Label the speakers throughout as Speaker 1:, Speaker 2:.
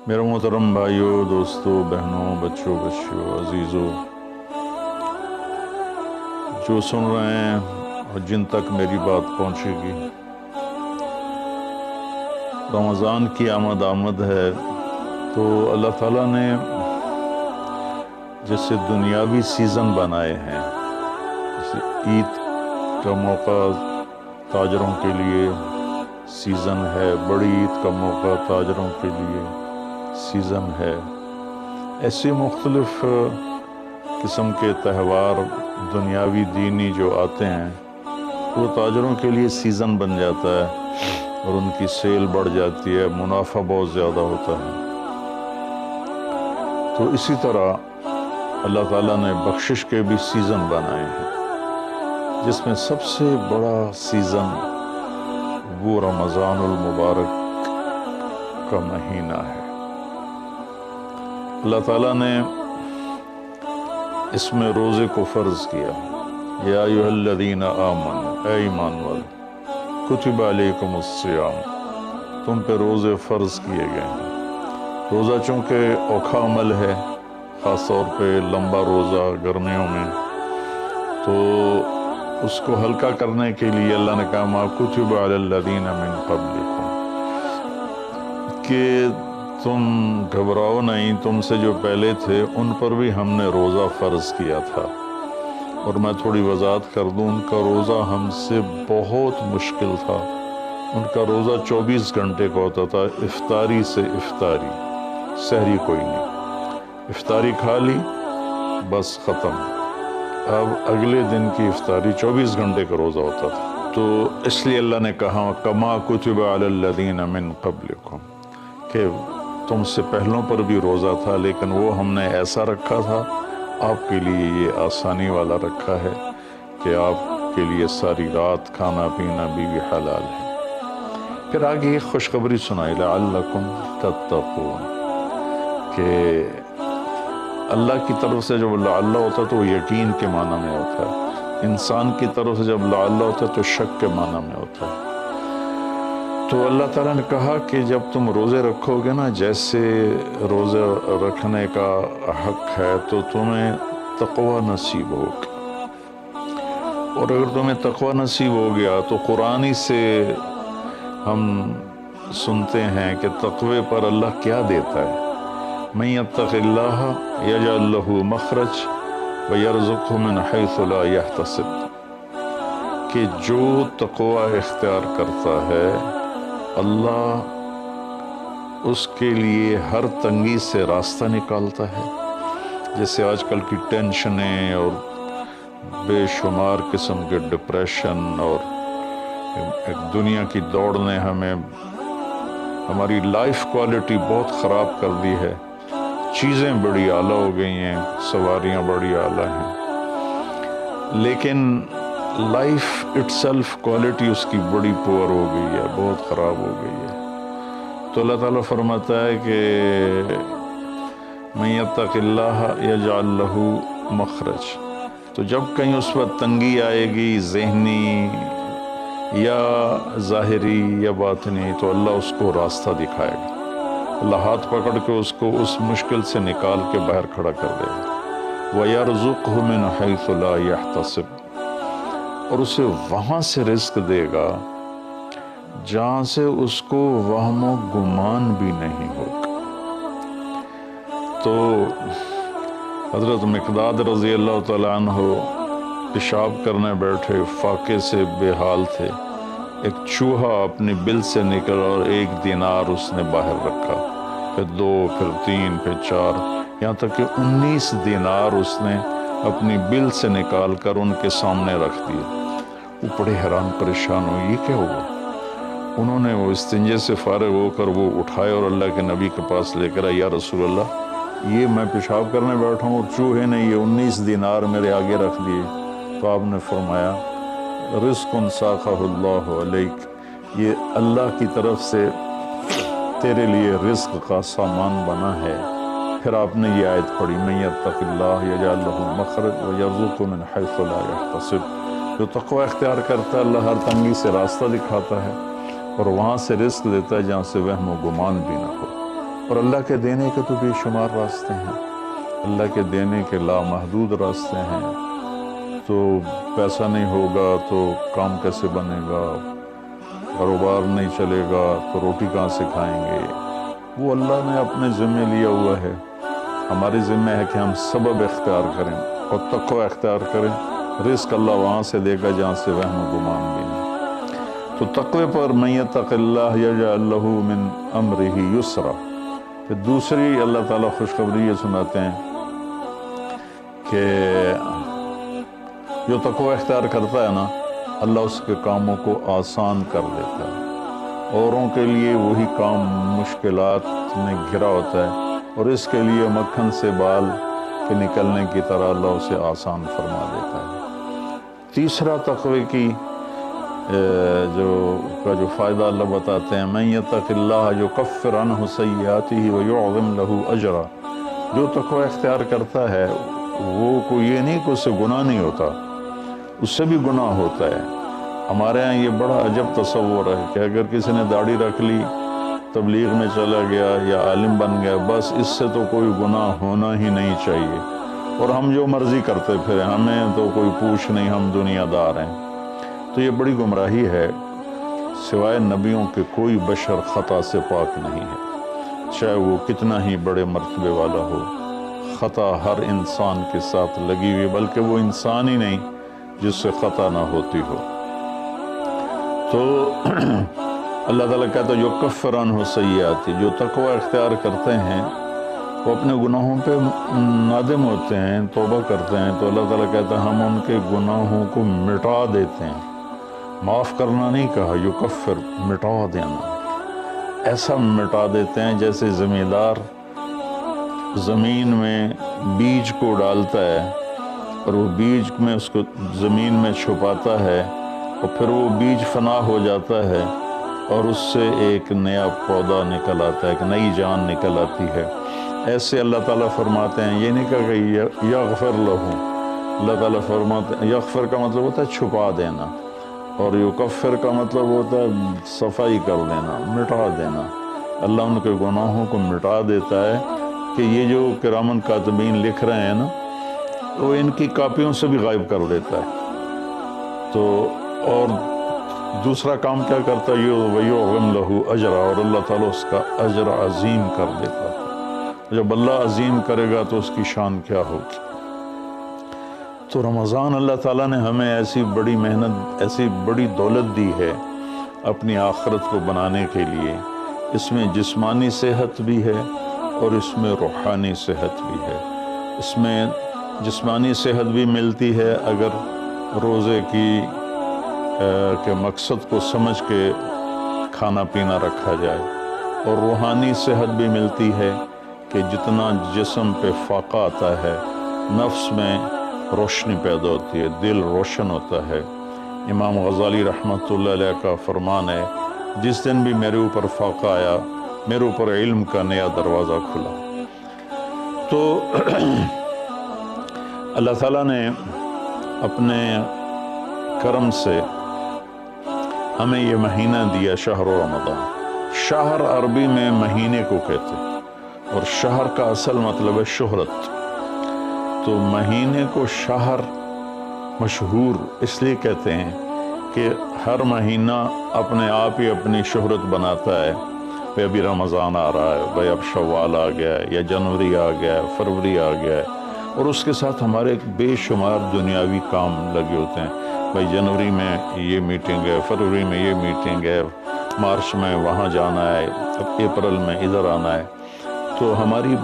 Speaker 1: میرے محترم بھائیوں، دوستوں، بہنوں، بچوں، عزیزوں، جو سن رہے ہیں اور جن تک میری بات پہنچے گی، رمضان کی آمد ہے تو اللہ تعالیٰ نے جیسے دنیاوی سیزن بنائے ہیں، جیسے عید کا موقع تاجروں کے لیے سیزن ہے، بڑی عید کا موقع تاجروں کے لیے سیزن ہے، ایسے مختلف قسم کے تہوار دنیاوی دینی جو آتے ہیں وہ تاجروں کے لیے سیزن بن جاتا ہے اور ان کی سیل بڑھ جاتی ہے، منافع بہت زیادہ ہوتا ہے۔ تو اسی طرح اللہ تعالیٰ نے بخشش کے بھی سیزن بنائے ہیں، جس میں سب سے بڑا سیزن وہ رمضان المبارک کا مہینہ ہے۔ اللہ تعالیٰ نے اس میں روزے کو فرض کیا، یا ایھا الذین آمنوا، اے ایمان والو، کتب علیکم الصیام، تم پہ روزے فرض کیے گئے ہیں۔ روزہ چونکہ اوکھا عمل ہے، خاص طور پہ لمبا روزہ گرمیوں میں، تو اس کو ہلکا کرنے کے لیے اللہ نے کہا ما کتب علی الذین من قبلکم، کہ تم گھبراؤ نہیں، تم سے جو پہلے تھے ان پر بھی ہم نے روزہ فرض کیا تھا۔ اور میں تھوڑی وضاحت کر دوں، ان کا روزہ ہم سے بہت مشکل تھا۔ ان کا روزہ 24 گھنٹے کا ہوتا تھا، افطاری سے افطاری، سحری کوئی نہیں، افطاری کھا لی بس ختم، اب اگلے دن کی افطاری 24 گھنٹے کا روزہ ہوتا تھا۔ تو اس لیے اللہ نے کہا کما کتب علی الذین من قبلکم، کہ تم سے پہلوں پر بھی روزہ تھا لیکن وہ ہم نے ایسا رکھا تھا، آپ کے لیے یہ آسانی والا رکھا ہے کہ آپ کے لیے ساری رات کھانا پینا بھی حلال ہے۔ پھر آگے ایک خوشخبری سنائی، لعلکم تتقون، کہ اللہ کی طرف سے جب لعل ہوتا ہے تو وہ یقین کے معنی میں ہوتا ہے، انسان کی طرف سے جب لعل ہوتا ہے تو شک کے معنی میں ہوتا ہے۔ تو اللہ تعالیٰ نے کہا کہ جب تم روزے رکھو گے نا، جیسے روزے رکھنے کا حق ہے تو تمہیں تقوی نصیب ہوگا، اور اگر تمہیں تقوی نصیب ہو گیا تو قرآن ہی سے ہم سنتے ہیں کہ تقوی پر اللہ کیا دیتا ہے، من یتق اللہ یجعل لہ مخرج ویرزقہ من حیث لا یحتسب، کہ جو تقوی اختیار کرتا ہے اللہ اس کے لیے ہر تنگی سے راستہ نکالتا ہے۔ جیسے آج کل کی ٹینشنیں اور بے شمار قسم کے ڈپریشن اور ایک دنیا کی دوڑ نے ہماری لائف کوالٹی بہت خراب کر دی ہے، چیزیں بڑی اعلیٰ ہو گئی ہیں، سواریاں بڑی اعلیٰ ہیں، لیکن لائف اٹ سیلف کوالٹی اس کی بڑی پور ہو گئی ہے، بہت خراب ہو گئی ہے۔ تو اللہ تعالیٰ فرماتا ہے کہ من یتق اللہ یجعل لہ مخرج، تو جب کہیں اس پر تنگی آئے گی، ذہنی یا ظاہری یا باطنی، تو اللہ اس کو راستہ دکھائے گا، اللہ ہاتھ پکڑ کے اس کو اس مشکل سے نکال کے باہر کھڑا کر دے گا۔ وَيَرْزُقْهُ مِنْ حَيْثُ لَا يَحْتَسِبُ، اور اسے وہاں سے رزق دے گا جہاں سے اس کو وہم و گمان بھی نہیں ہوگا۔ تو حضرت مقداد رضی اللہ تعالیٰ عنہ پیشاب کرنے بیٹھے، فاقے سے بے حال تھے، ایک چوہا اپنی بل سے نکلا اور 1 دینار اس نے باہر رکھا، پھر 2، پھر 3، پھر 4، یہاں تک کہ 19 دینار اس نے اپنی بل سے نکال کر ان کے سامنے رکھ دیے۔ وہ بڑے حیران پریشان ہوئے، یہ کیا ہوا؟ انہوں نے وہ استنجے سے فارغ ہو کر وہ اٹھائے اور اللہ کے نبی کے پاس لے کر آئے، یا رسول اللہ، یہ میں پیشاب کرنے بیٹھا ہوں اور چوہے نے یہ 19 دینار میرے آگے رکھ دیے۔ تو آپ نے فرمایا رزق ساقہ اللہ علیک، یہ اللہ کی طرف سے تیرے لیے رزق کا سامان بنا ہے۔ پھر آپ نے یہ آیت پڑھی، من یتق اللہ یجعل لہ مخرج ویرزقہ من حیث لا یحتسب، جو تقوی اختیار کرتا ہے اللہ ہر تنگی سے راستہ دکھاتا ہے اور وہاں سے رزق دیتا ہے جہاں سے وہم و گمان بھی نہ ہو۔ اور اللہ کے دینے کے تو بے شمار راستے ہیں، اللہ کے دینے کے لامحدود راستے ہیں۔ تو پیسہ نہیں ہوگا تو کام کیسے بنے گا، کاروبار نہیں چلے گا تو روٹی کہاں سے کھائیں گے؟ وہ اللہ نے اپنے ذمے لیا ہوا ہے۔ ہماری ذمہ ہے کہ ہم سبب اختیار کریں اور تقوی اختیار کریں۔ رزق اللہ وہاں سے دے گا جہاں سے وہم و گمان بھی نہیں۔ تو تقوی پر من یتق اللہ یجعل لہ من امرہ یسرا۔ پھر دوسری اللہ تعالیٰ خوشخبری یہ سناتے ہیں کہ جو تقوی اختیار کرتا ہے نا، اللہ اس کے کاموں کو آسان کر دیتا ہے۔ اوروں کے لیے وہی کام مشکلات میں گھرا ہوتا ہے، اور اس کے لیے مکھن سے بال کے نکلنے کی طرح اللہ اسے آسان فرما دیتا ہے۔ تیسرا تقوی کی جو فائدہ اللہ بتاتے ہیں، من یتق اللہ یکفر عنہ سیئاتہ ویعظم لہ اجرا۔ جو تقوی اختیار کرتا ہے وہ کوئی یہ نہیں کہ اس سے گناہ نہیں ہوتا، اس سے بھی گناہ ہوتا ہے۔ ہمارے ہاں یہ بڑا عجب تصور ہے کہ اگر کسی نے داڑھی رکھ لی، تبلیغ میں چلا گیا یا عالم بن گیا، بس اس سے تو کوئی گناہ ہونا ہی نہیں چاہیے، اور ہم جو مرضی کرتے پھریں، ہمیں تو کوئی پوچھ نہیں، ہم دنیا دار ہیں۔ تو یہ بڑی گمراہی ہے۔ سوائے نبیوں کے کوئی بشر خطا سے پاک نہیں ہے، چاہے وہ کتنا ہی بڑے مرتبے والا ہو۔ خطا ہر انسان کے ساتھ لگی ہوئی، بلکہ وہ انسان ہی نہیں جس سے خطا نہ ہوتی ہو۔ تو اللہ تعالیٰ کہتا ہے یکفر عنہ سیئاتی، جو تقوی اختیار کرتے ہیں وہ اپنے گناہوں پہ نادم ہوتے ہیں، توبہ کرتے ہیں، تو اللہ تعالیٰ کہتا ہے ہم ان کے گناہوں کو مٹا دیتے ہیں۔ معاف کرنا نہیں کہا، یکفر، مٹا دینا۔ ایسا مٹا دیتے ہیں جیسے زمیندار زمین میں بیج کو ڈالتا ہے اور وہ بیج میں اس کو زمین میں چھپاتا ہے، اور پھر وہ بیج فنا ہو جاتا ہے اور اس سے ایک نیا پودا نکل آتا ہے، ایک نئی جان نکل آتی ہے۔ ایسے اللہ تعالیٰ فرماتے ہیں، یہ نہیں کہا کہ یغفر لہم، اللہ تعالیٰ فرماتے ہیں، یغفر کا مطلب ہوتا ہے چھپا دینا، اور یکفر کا مطلب ہوتا ہے صفائی کر دینا، مٹا دینا۔ اللہ ان کے گناہوں کو مٹا دیتا ہے کہ یہ جو کرامن کاتبین لکھ رہے ہیں نا، وہ ان کی کاپیوں سے بھی غائب کر دیتا ہے۔ تو اور دوسرا کام کیا کرتا ہے، وَيُعْظِمْ لَهُ أَجْرًا، اور اللہ تعالیٰ اس کا اجر عظیم کر دیتا ہے۔ جب اللہ عظیم کرے گا تو اس کی شان کیا ہوگی۔ تو رمضان اللہ تعالیٰ نے ہمیں ایسی بڑی محنت، ایسی بڑی دولت دی ہے اپنی آخرت کو بنانے کے لیے۔ اس میں جسمانی صحت بھی ہے اور اس میں روحانی صحت بھی ہے۔ اس میں جسمانی صحت بھی ملتی ہے اگر روزے کے مقصد کو سمجھ کے کھانا پینا رکھا جائے، اور روحانی صحت بھی ملتی ہے کہ جتنا جسم پہ فاقہ آتا ہے، نفس میں روشنی پیدا ہوتی ہے، دل روشن ہوتا ہے۔ امام غزالی رحمۃ اللہ علیہ کا فرمان ہے، جس دن بھی میرے اوپر فاقہ آیا، میرے اوپر علم کا نیا دروازہ کھلا۔ تو اللہ تعالیٰ نے اپنے کرم سے ہمیں یہ مہینہ دیا، شہر رمضان۔ شہر عربی میں مہینے کو کہتے ہیں، اور شہر کا اصل مطلب ہے شہرت۔ تو مہینے کو شہر مشہور اس لیے کہتے ہیں کہ ہر مہینہ اپنے آپ ہی اپنی شہرت بناتا ہے۔ بھئی ابھی رمضان آ رہا ہے، بھئی اب شوال آ گیا ہے، یا جنوری آ گیا ہے، فروری آ گیا ہے، اور اس کے ساتھ ہمارے بے شمار دنیاوی کام لگے ہوتے ہیں۔ بھئی جنوری میں یہ میٹنگ ہے، فروری میں یہ میٹنگ ہے، مارچ میں وہاں جانا ہے، اپریل میں ادھر آنا ہے۔ تو ہماری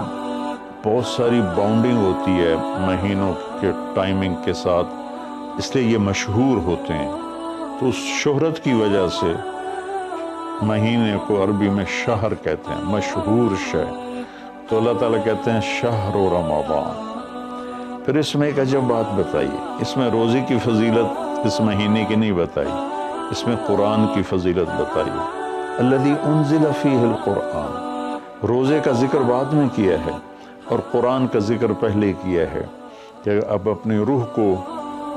Speaker 1: بہت ساری باؤنڈنگ ہوتی ہے مہینوں کے ٹائمنگ کے ساتھ، اس لیے یہ مشہور ہوتے ہیں۔ تو اس شہرت کی وجہ سے مہینے کو عربی میں شہر کہتے ہیں، مشہور شہر۔ تو اللہ تعالیٰ کہتے ہیں شہر رمضان۔ پھر اس میں ایک عجب بات بتائی، اس میں روزے کی فضیلت اس مہینے کی نہیں بتائی، اس میں قرآن کی فضیلت بتائی۔ الذی انزل فیہ القرآن، روزے کا ذکر بعد میں کیا ہے اور قرآن کا ذکر پہلے کیا ہے، کہ اب اپنی روح کو،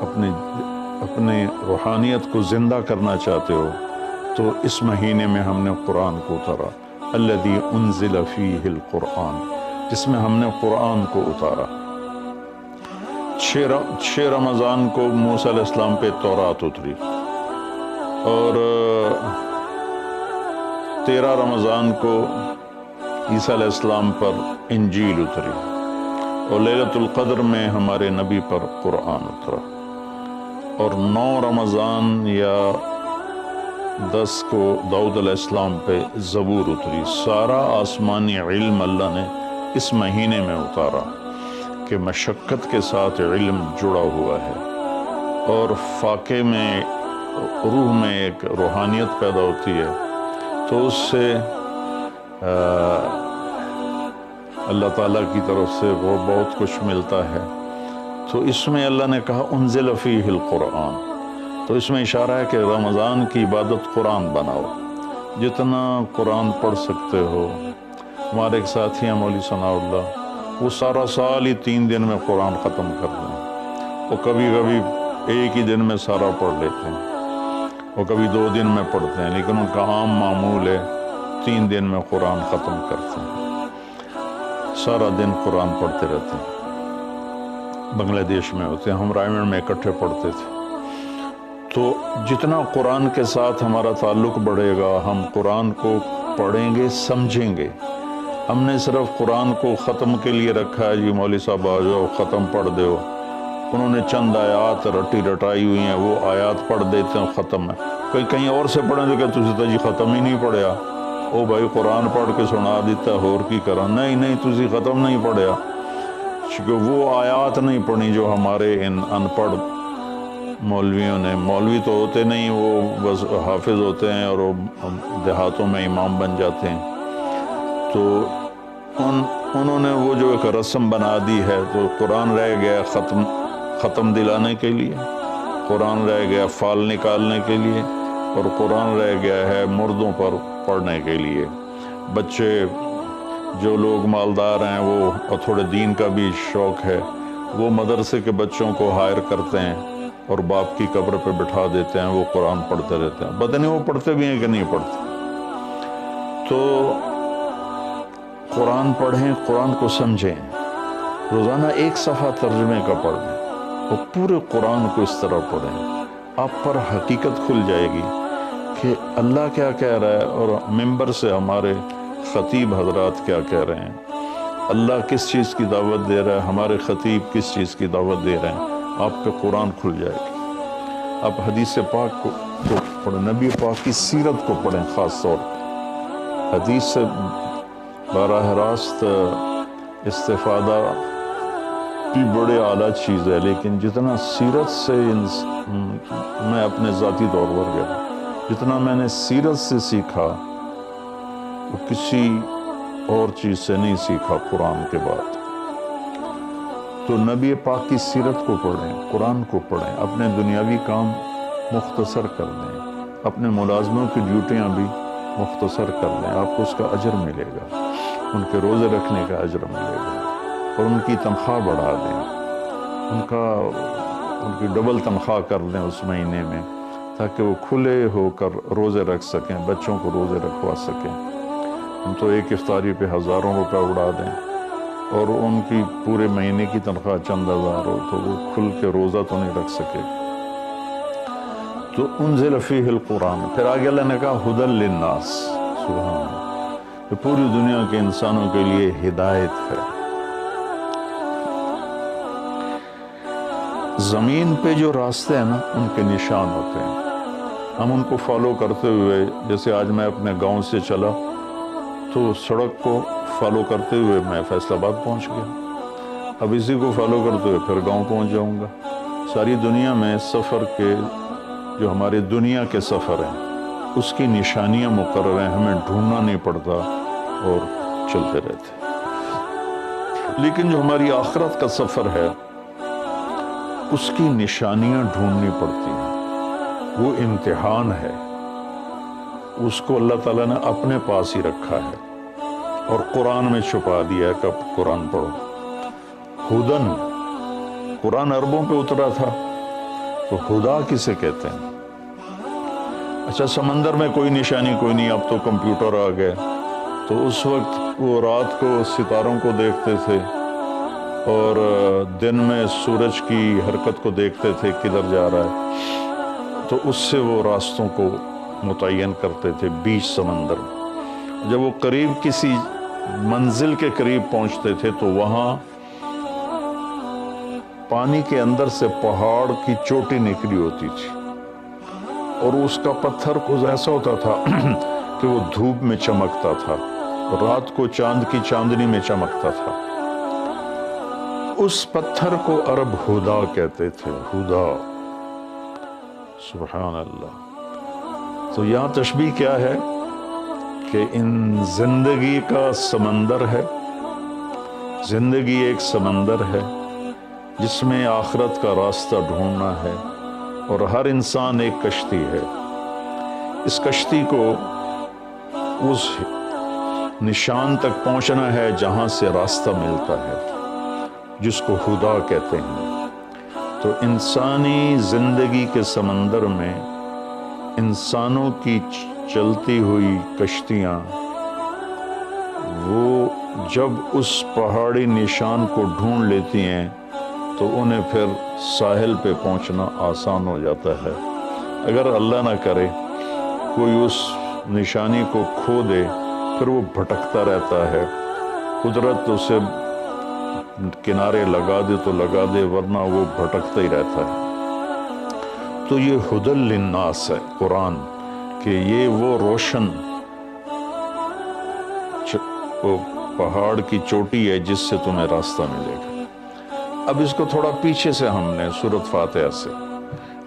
Speaker 1: اپنی روحانیت کو زندہ کرنا چاہتے ہو تو اس مہینے میں ہم نے قرآن کو اتارا۔ الذی انزل فیہ القرآن، جس میں ہم نے قرآن کو اتارا۔ 6 رمضان کو موسیٰ علیہ السلام پہ تورات اتری، اور 13 رمضان کو عیسیٰ علیہ السلام پر انجیل اتری، اور لیلۃ القدر میں ہمارے نبی پر قرآن اترا، اور 9 رمضان یا 10 کو داؤد علیہ السلام پہ زبور اتری۔ سارا آسمانی علم اللہ نے اس مہینے میں اتارا کہ مشقت کے ساتھ علم جڑا ہوا ہے، اور فاقے میں روح میں ایک روحانیت پیدا ہوتی ہے، تو اس سے اللہ تعالیٰ کی طرف سے وہ بہت کچھ ملتا ہے۔ تو اس میں اللہ نے کہا انزل فیہ القرآن، تو اس میں اشارہ ہے کہ رمضان کی عبادت قرآن بناؤ، جتنا قرآن پڑھ سکتے ہو۔ ہمارے ایک ساتھی ہیں مولوی ثناء اللہ، وہ سارا سال ہی 3 دن میں قرآن ختم کر دیں، وہ کبھی کبھی ایک ہی دن میں سارا پڑھ لیتے ہیں، وہ کبھی 2 دن میں پڑھتے ہیں، لیکن ان کا عام معمول ہے 3 دن میں قرآن ختم کرتے ہیں، سارا دن قرآن پڑھتے رہتے ہیں۔ بنگلہ دیش میں ہوتے ہیں، ہم رائمنڈ میں اکٹھے پڑھتے تھے۔ تو جتنا قرآن کے ساتھ ہمارا تعلق بڑھے گا، ہم قرآن کو پڑھیں گے، سمجھیں گے۔ ہم نے صرف قرآن کو ختم کے لیے رکھا ہے، جی مولوی صاحب آ جاؤ ختم پڑھ دو، انہوں نے چند آیات رٹی رٹائی ہوئی ہیں، وہ آیات پڑھ دیتے ہیں، ختم ہے۔ کوئی کہیں اور سے پڑھیں تو کہ تجھے تو جی ختم ہی نہیں پڑھیا، او بھائی قرآن پڑھ کے سنا دیتا اور کی کرا، نہیں تجھے ختم نہیں پڑھیا، کیونکہ وہ آیات نہیں پڑھی جو ہمارے ان ان پڑھ مولویوں نے، مولوی تو ہوتے نہیں، وہ بس حافظ ہوتے ہیں اور وہ دیہاتوں میں امام بن جاتے ہیں۔ تو انہوں نے وہ جو ایک رسم بنا دی ہے، تو قرآن رہ گیا ختم دلانے کے لیے، قرآن رہ گیا فال نکالنے کے لیے، اور قرآن رہ گیا ہے مردوں پر پڑھنے کے لیے۔ بچے جو لوگ مالدار ہیں، وہ تھوڑے دین کا بھی شوق ہے، وہ مدرسے کے بچوں کو ہائر کرتے ہیں اور باپ کی قبر پہ بٹھا دیتے ہیں، وہ قرآن پڑھتے رہتے ہیں، پتہ نہیں وہ پڑھتے بھی ہیں کہ نہیں پڑھتے۔ تو قرآن پڑھیں، قرآن کو سمجھیں، روزانہ 1 صفحہ ترجمے کا پڑھیں، اور پورے قرآن کو اس طرح پڑھیں، آپ پر حقیقت کھل جائے گی کہ اللہ کیا کہہ رہا ہے، اور ممبر سے ہمارے خطیب حضرات کیا کہہ رہے ہیں، اللہ کس چیز کی دعوت دے رہا ہے، ہمارے خطیب کس چیز کی دعوت دے رہے ہیں، آپ کا قرآن کھل جائے گی۔ آپ حدیث پاک کو پڑھیں، نبی پاک کی سیرت کو پڑھیں، خاص طور پر حدیث سے براہ راست استفادہ بھی بڑے اعلیٰ چیز ہے، لیکن جتنا سیرت سے میں اپنے ذاتی طور پر گیا، جتنا میں نے سیرت سے سیکھا وہ کسی اور چیز سے نہیں سیکھا قرآن کے بعد۔ تو نبی پاک کی سیرت کو پڑھیں، قرآن کو پڑھیں، اپنے دنیاوی کام مختصر کر دیں، اپنے ملازموں کی ڈیوٹیاں بھی مختصر کر لیں، آپ کو اس کا اجر ملے گا، ان کے روزے رکھنے کا اجر ملے گا، اور ان کی تنخواہ بڑھا دیں، ان کی ڈبل تنخواہ کر دیں اس مہینے میں، تاکہ وہ کھلے ہو کر روزے رکھ سکیں، بچوں کو روزے رکھوا سکیں۔ ہم تو ایک افطاری پہ ہزاروں روپے اڑا دیں، اور ان کی پورے مہینے کی تنخواہ چند ہزار ہو، تو وہ کھل کے روزہ تو نہیں رکھ سکے۔ تو انزل فیہ القرآن، پھر آگے اللہ نے کہا ھدی للناس، سبحان اللہ، یہ پوری دنیا کے انسانوں کے لیے ہدایت ہے۔ زمین پہ جو راستے ہیں نا، ان کے نشان ہوتے ہیں، ہم ان کو فالو کرتے ہوئے، جیسے آج میں اپنے گاؤں سے چلا تو سڑک کو فالو کرتے ہوئے میں فیصل آباد پہنچ گیا، اب اسی کو فالو کرتے ہوئے پھر گاؤں پہنچ جاؤں گا۔ ساری دنیا میں سفر کے جو ہمارے دنیا کے سفر ہیں، اس کی نشانیاں مقرر ہیں، ہمیں ڈھونڈنا نہیں پڑتا اور چلتے رہتے۔ لیکن جو ہماری آخرت کا سفر ہے، اس کی نشانیاں ڈھونڈنی پڑتی ہیں، وہ امتحان ہے، اس کو اللہ تعالیٰ نے اپنے پاس ہی رکھا ہے اور قرآن میں چھپا دیا ہے کہ اب قرآن پڑھو۔ ہدن، قرآن عربوں پہ اترا تھا، تو خدا کسے کہتے ہیں؟ اچھا سمندر میں کوئی نشانی کوئی نہیں، اب تو کمپیوٹر آ گئے، تو اس وقت وہ رات کو ستاروں کو دیکھتے تھے اور دن میں سورج کی حرکت کو دیکھتے تھے کدھر جا رہا ہے، تو اس سے وہ راستوں کو متعین کرتے تھے بیچ سمندر میں۔ جب وہ قریب کسی منزل کے قریب پہنچتے تھے تو وہاں پانی کے اندر سے پہاڑ کی چوٹی نکلی ہوتی تھی، اور اس کا پتھر کچھ ایسا ہوتا تھا کہ وہ دھوپ میں چمکتا تھا، رات کو چاند کی چاندنی میں چمکتا تھا۔ اس پتھر کو عرب ہدا کہتے تھے، ہدا، سبحان اللہ۔ تو یہاں تشبیہ کیا ہے کہ ان زندگی کا سمندر ہے، زندگی ایک سمندر ہے جس میں آخرت کا راستہ ڈھونڈنا ہے، اور ہر انسان ایک کشتی ہے۔ اس کشتی کو اس نشان تک پہنچنا ہے جہاں سے راستہ ملتا ہے، جس کو ہدا کہتے ہیں۔ تو انسانی زندگی کے سمندر میں انسانوں کی چلتی ہوئی کشتیاں، وہ جب اس پہاڑی نشان کو ڈھونڈ لیتی ہیں تو انہیں پھر ساحل پہ پہنچنا آسان ہو جاتا ہے۔ اگر اللہ نہ کرے کوئی اس نشانی کو کھو دے، پھر وہ بھٹکتا رہتا ہے، قدرت اسے کنارے لگا دے تو لگا دے، ورنہ وہ بھٹکتا ہی رہتا ہے۔ تو یہ ہدی للناس ہے قرآن، کہ یہ وہ روشن وہ پہاڑ کی چوٹی ہے جس سے تمہیں راستہ ملے گا۔ اب اس کو تھوڑا پیچھے سے ہم نے سورۃ فاتحہ سے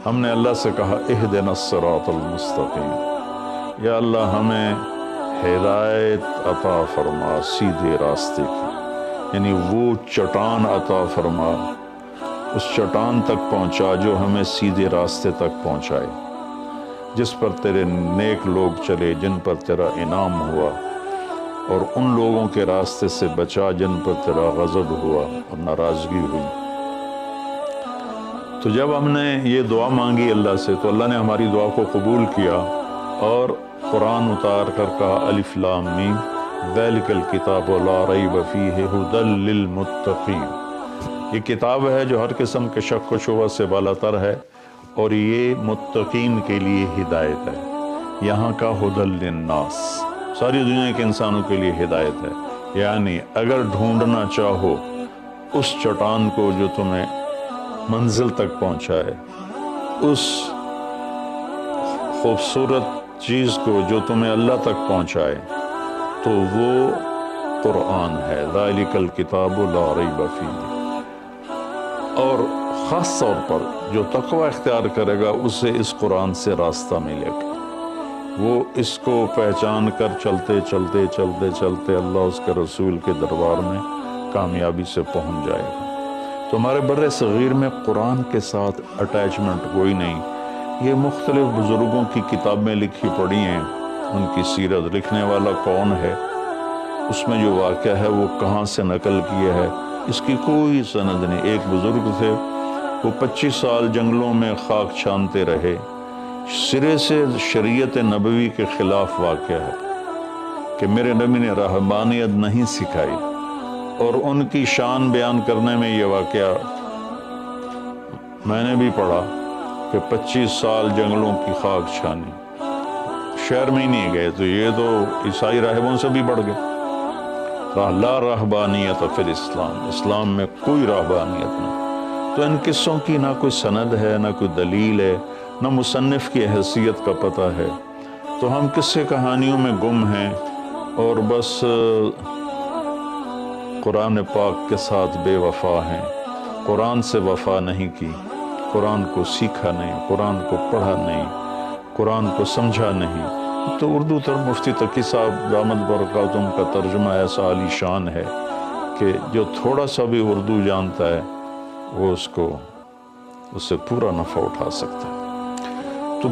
Speaker 1: ہم نے اللہ سے کہا اہدنا الصراط المستقیم، یا اللہ ہمیں ہدایت عطا فرما سیدھے راستے کی، یعنی وہ چٹان عطا فرما، اس چٹان تک پہنچا جو ہمیں سیدھے راستے تک پہنچائے، جس پر تیرے نیک لوگ چلے، جن پر تیرا انعام ہوا، اور ان لوگوں کے راستے سے بچا جن پر تیرا غضب ہوا اور ناراضگی ہوئی۔ تو جب ہم نے یہ دعا مانگی اللہ سے تو اللہ نے ہماری دعا کو قبول کیا اور قرآن اتار کر کہا الف لام میم ذالک الکتاب لا ریب فیہ ھدی للمتقین، یہ کتاب ہے جو ہر قسم کے شک و شبہ سے بالاتر ہے، اور یہ متقین کے لیے ہدایت ہے۔ یہاں کا ھدی للناس ساری دنیا کے انسانوں کے لیے ہدایت ہے، یعنی اگر ڈھونڈنا چاہو اس چٹان کو جو تمہیں منزل تک پہنچائے، اس خوبصورت چیز کو جو تمہیں اللہ تک پہنچائے، تو وہ قرآن ہے، ذالک الکتاب لا ریب فیہ۔ اور خاص طور پر جو تقوی اختیار کرے گا اسے اس قرآن سے راستہ ملے گا، وہ اس کو پہچان کر چلتے چلتے چلتے چلتے اللہ اس کے رسول کے دربار میں کامیابی سے پہنچ جائے گا۔ تو ہمارے بر صغیر میں قرآن کے ساتھ اٹیچمنٹ کوئی نہیں۔ یہ مختلف بزرگوں کی کتابیں لکھی پڑھی ہیں، ان کی سیرت، لکھنے والا کون ہے، اس میں جو واقعہ ہے وہ کہاں سے نقل کیا ہے، اس کی کوئی سند نہیں۔ ایک بزرگ تھے، وہ 25 سال جنگلوں میں خاک چھانتے رہے، سرے سے شریعت نبوی کے خلاف واقعہ ہے کہ میرے نبی نے رہبانیت نہیں سکھائی، اور ان کی شان بیان کرنے میں یہ واقعہ میں نے بھی پڑھا کہ 25 سال جنگلوں کی خاک چھانی، شہر میں ہی نہیں گئے، تو یہ تو عیسائی راہبوں سے بھی بڑھ گئے۔ لا رہبانیت فی الاسلام، اسلام میں کوئی رہبانیت نہیں۔ تو ان قصوں کی نہ کوئی سند ہے، نہ کوئی دلیل ہے، نہ مصنف کی حیثیت کا پتہ ہے، تو ہم قصے کہانیوں میں گم ہیں، اور بس قرآن پاک کے ساتھ بے وفا ہیں۔ قرآن سے وفا نہیں کی، قرآن کو سیکھا نہیں، قرآن کو پڑھا نہیں، قرآن کو سمجھا نہیں۔ تو اردو مفتی تقی صاحب دامت برکاتہم کا ترجمہ ایسا عالی شان ہے کہ جو تھوڑا سا بھی اردو جانتا ہے وہ اس سے پورا نفع اٹھا سکتا ہے۔ تو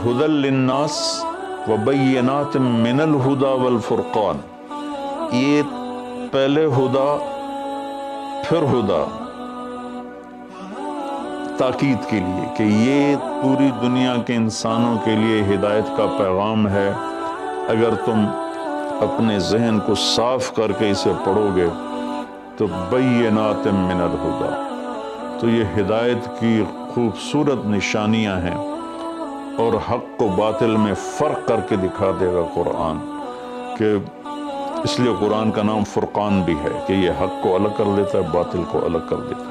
Speaker 1: ھدی للناس وبینات من الھدی والفرقان، یہ پہلے ہدا پھر ہدا، تاکید کے لیے کہ یہ پوری دنیا کے انسانوں کے لیے ہدایت کا پیغام ہے۔ اگر تم اپنے ذہن کو صاف کر کے اسے پڑھو گے تو بینات من الہدی، تو یہ ہدایت کی خوبصورت نشانیاں ہیں، اور حق و باطل میں فرق کر کے دکھا دے گا قرآن، کہ اس لیے قرآن کا نام فرقان بھی ہے کہ یہ حق کو الگ کر دیتا ہے، باطل کو الگ کر دیتا ہے۔